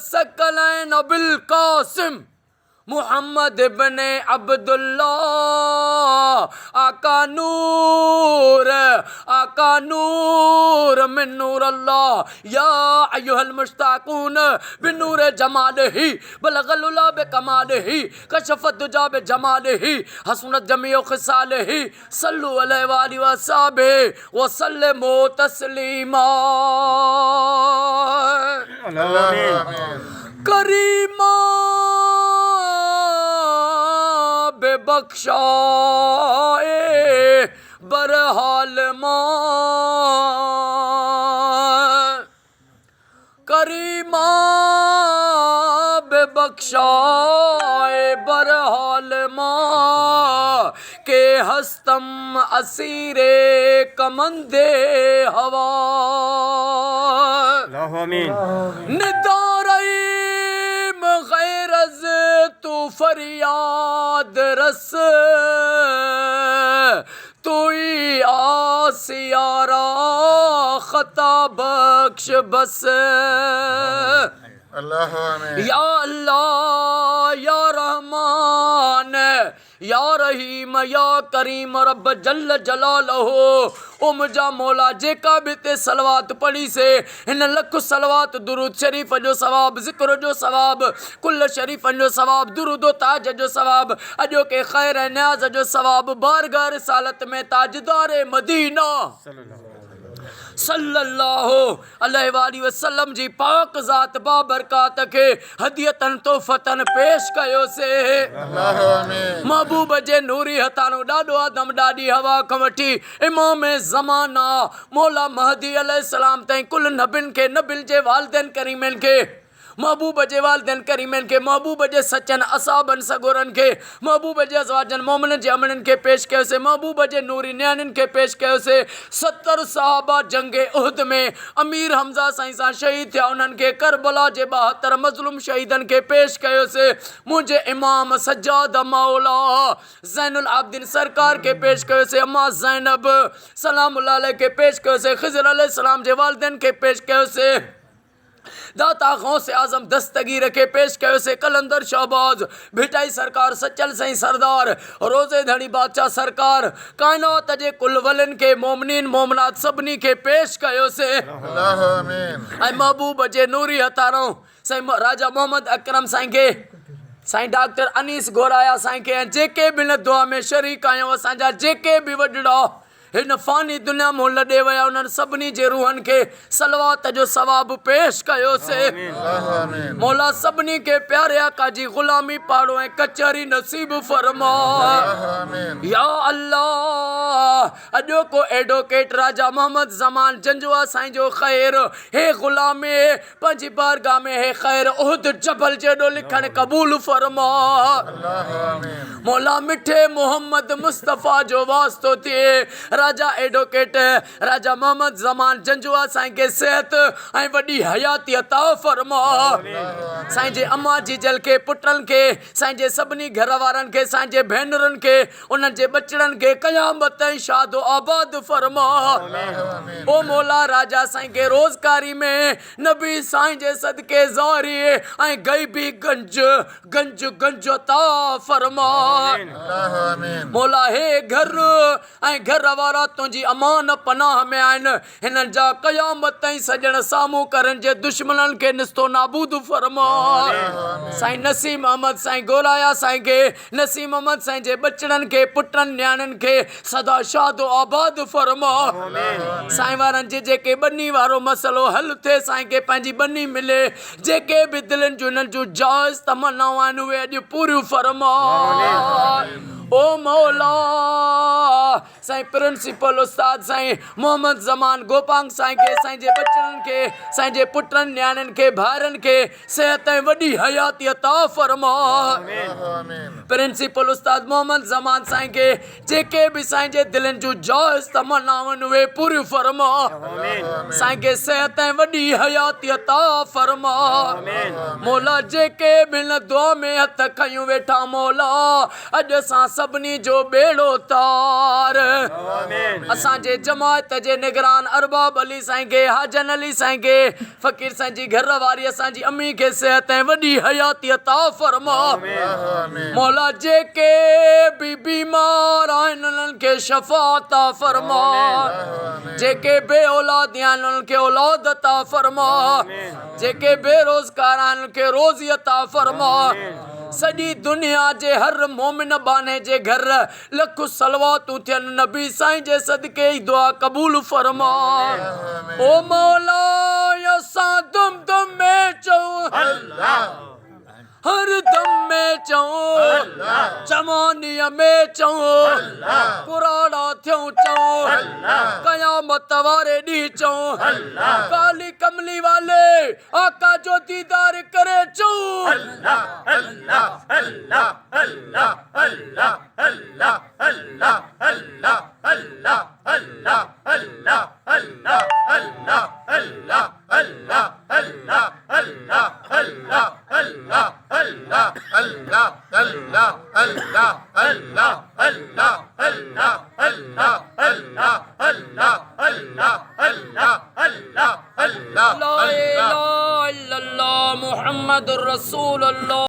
Saqlain bill Qasim Muhammad इब्ने अब्दुल्लाह आका नूर मिन नूर अल्लाह या अय्युहल मुश्ताकून बिनूर जमालिही बलगलुला बिकमालिही कशफत दुजा बिजमालिही हसनत जमीउ खिसालिही सल्लु अलैहि व आलिहि व सहाबिही व सल्लिमू तस्लीमा। करीमा बेबख्शाए बरहाल करीमा बेबख्शाए बरहाल के हस्तम असीरे कमंदे हवा निदारईम गैरज तू फरियाद रस तुई आसियारा खता बख्श बस या अल्लाह या रहमान या रहीम या करीम रब जल जलालहू ओ मुंहिंजा मौला जेका बि हिते सलवात पढ़ी से हिन लख सलवात दुरूद शरीफ़ जो सवाब ज़िक्र जो सवाब कुल शरीफ़नि जो सवाब दुरूद ताज जो सवाब अॼो के ख़ैर ऐं न्याज़ जो सवाब बारगाह रिसालत में ताजदार मदीना सल्लल्लाहु अलैहि वसल्लम जी पाक ज़ात बाबरकात के हदियतन तोहफ़तन पेश कयो से महबूब जे नूरी हथानो ॾाढो आदम ॾाढी हवा खां वठी इमाम ज़माना मौला महदी अलैहिस्सलाम ताईं कुल नबियुनि खे नबियुनि जे वालिदैन करीमनि खे महबूब जे वालिदैन करीमनि खे महबूब जे सचनि असाबनि सगोरनि खे महबूब जे अज़वाजनि मोमिननि जे अमननि खे पेश कयोसीं महबूब जे नूरी न्याणियुनि खे पेश कयोसीं 70 सहाबा जंगे उहद में अमीर हमज़ा साईं सां शहीद थिया उन्हनि खे करबला जे 72 मज़लूम शहीदनि खे पेश कयोसीं मुंहिंजे इमाम सज्जाद मौला ज़ैनुल आबिदीन सरकार खे पेश कयोसीं अम्मा ज़ैनब सलामुल्लाह अलैह खे पेश कयोसीं ख़िज़र अलैहिस्सलाम जे वालिदैन खे पेश कयोसीं दाता गौस आज़म दस्तगीर के पेश कयोसीं कलंदर शहबाज भिटाई सरकार सचल साईं सरदार रोज़े धड़ी बादशाह सरकार कायनात जे कुल वलिन के मोमिनीन मोमिनात सभिनी खे पेश कयोसीं ऐं महबूब जे नूरी हथारों साईं राजा मोहम्मद अकरम साईं खे साईं डॉक्टर अनीस गोराया साईं खे जेके बि हिन दुआ में शरीक आहियूं असांजा जेके बि वॾड़ा हिन फ़ानी दुनिया में लॾे विया उन्हनि सभिनी जे रूहनि खे सलवात जो सवाब पेश कयोसीं मौला सभिनी खे प्यारे आका जी ग़ुलामी पाड़ो ऐं कचहरी नसीब फरमा या अल्लाह अॼो को एडवोकेट राजा मोहम्मद ज़मान जंजवा साईं जो ख़ैर हे ग़ुलामे पंहिंजी बारगाह में हे ख़ैर उहद जबल जेॾो लिखण क़बूल फरमा मौला मिठे मोहम्मद मुस्तफ़ा जो वास्तो थिए राजा एडवोकेट राजा मोहम्मद ज़मान जंजुआ साईं खे सेहत ऐं वॾी हयाती अता फरमा साईं जे अम्मा जी जल खे पुटनि खे साईं जे सभिनी घर वारनि खे साईं जे भेनरुनि खे उन्हनि जे बचड़नि खे क़यामत ताईं शादो आबाद फरमा ओ मौला राजा साईं खे रोज़गारी में नबी साईं जे सदके ज़ारी ऐं गैबी गंज गंज गंज अता फरमा मौला हे घर ऐं घर वारा तुंहिंजी अमान पनाह में आहिनि हिननि जा क़यामत ताईं सजण साम्हूं करनि जे दुश्मननि खे निस्तो नाबूद फरमा साईं नसीम अहमद साईं गोराया साईं खे नसीम अहमद साईं जे बचड़नि खे पुटनि न्याणियुनि खे सदा शादो आबाद फरमा साईं वारनि जे जेके बनी वारो मसइलो हल थिए साईं खे पंहिंजी बनी मिले जेके बि दिलनि जूं हिननि जूं जाइज़ तमन्नाऊं आहिनि उहे अॼु पूरियूं फरमा ओ मौला साईं प्रिंसिपल उस्ताद साईं मोहम्मद ज़मान गोपांग साईं खे साईं जे बचड़नि खे साईं जे पुटनि न्याणियुनि खे भाइरनि खे सेहत ऐं वॾी हयाती अता फरमा प्रिंसिपल उस्ताद मोहम्मद ज़मान साईं खे जेके बि साईं जे दिलनि जूं जॉइस तमन्नाउनि उहे पूरियूं फरमा साईं खे सिहत ऐं वॾी हयाती अता फरमा मौला जेके बि हिन दुआ में हथ खयूं वेठा मौला अॼु असां सभिनी जो बेड़ो तार असांजे जमायत जे निगरान अरबाब अली साईं खे हाजन अली साईं खे फ़कीर साईं जी घर वारी असांजी अम्मी खे सिहत ऐं वॾी हयाती अता फरमा मौला जेके बि बीमार आहिनि उन्हनि खे शफ़ा अता फरमा जेके बे औलाद आहिनि उन्हनि खे औलाद अता फरमा जेके बेरोज़गार आहिनि उन्हनि खे रोज़ी अता फरमा सॼी दुनिया जे हर मोमिन बाने जे घर लख सलवातूं थियनि नबी साईं जे सदके ई दुआ क़बूल फरमा ओ मौला असां दुम दुम में चऊं हर दम में चऊं जवानीअ में चऊं पुराणा थियूं चऊं क़यामत वारे ॾींहुं चऊं काली कमली वाले आका जो दीदार करे चऊं मुहम्मद रसूलुल्लाह